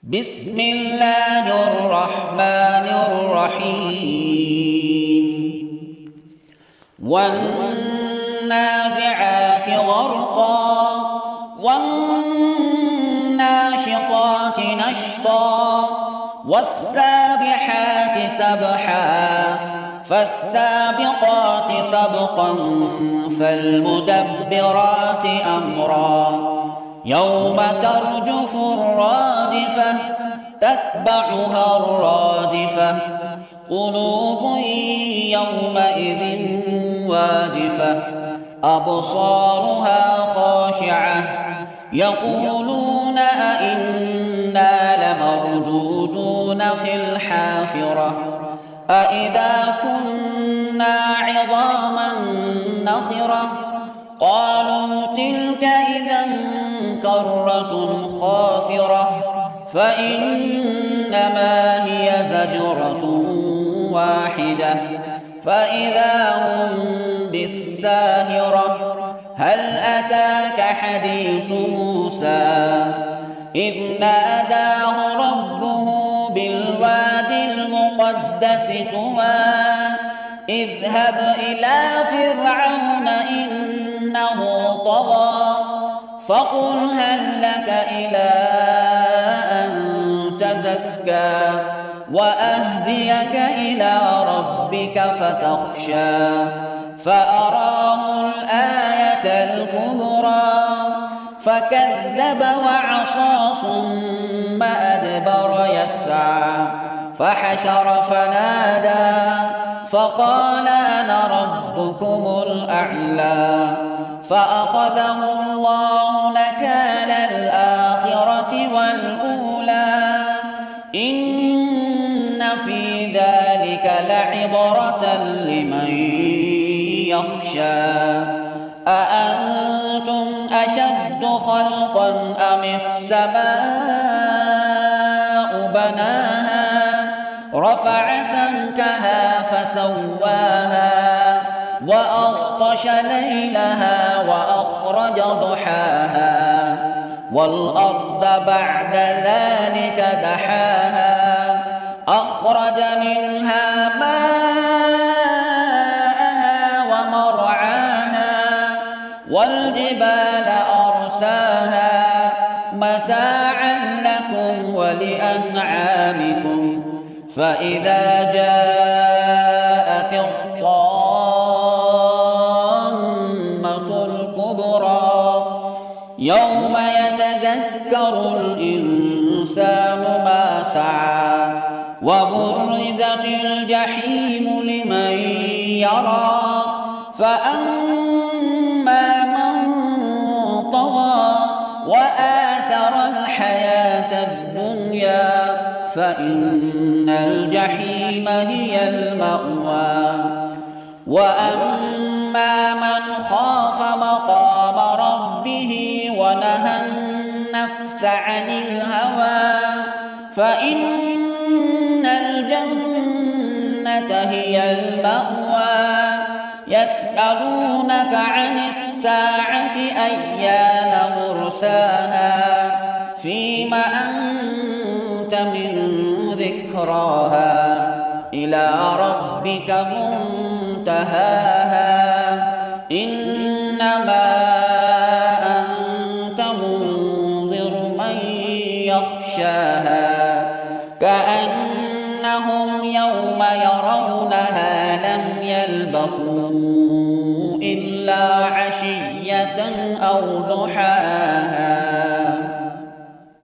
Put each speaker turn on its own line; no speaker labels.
بسم الله الرحمن الرحيم والنازعات غرقا والناشطات نشطا والسابحات سبحا فالسابقات سبقا فالمدبرات أمرا يوم ترجف الراجفة تتبعها الرادفة قلوب يومئذ واجفة أبصارها خاشعة يقولون أئنا لمردودون في الحافرة أئذا كنا عظاما نخرة قالوا تلك إذا كرة خاسرة فإنما هي زجرة واحدة فإذا هم بالساهرة هل أتاك حديث موسى إذ ناداه ربه بالوادي المقدس طوى اذهب إلى فرعون إنه طغى فقل هل لك إلى أن تزكى وأهديك إلى ربك فتخشى فأراه الآية الكبرى فكذب وعصى ثم أدبر يسعى فحشر فنادى فقال أنا ربكم الأعلى فأخذه الله نكال الآخرة والأولى إن في ذلك لعبرة لمن يخشى أأنتم أشد خلقا أم السماء بناها رفع سمكها فسواها وأغطش ليلها وأخرج ضحاها والأرض بعد ذلك دحاها أخرج منها ماءها ومرعاها والجبال أرساها متاعا لكم ولأنعامكم فإذا جاءت الطامة الكبرى يوم يتذكر الإنسان ما سعى وبرزت الجحيم لمن يرى فأما من طغى وآثر الحياة الدنيا فإن الجحيم هي المأوى وأما من خاف مقام ربه ونهى النفس عن الهوى فإن الجنة هي المأوى يسألونك عن الساعة أيان مرساها فيم أنت من ذكراها إلى ربك منتهاها إنما أنت منذر من يخشاها كأنهم يوم يرونها لم يلبثوا إلا عشية أو ضحاها.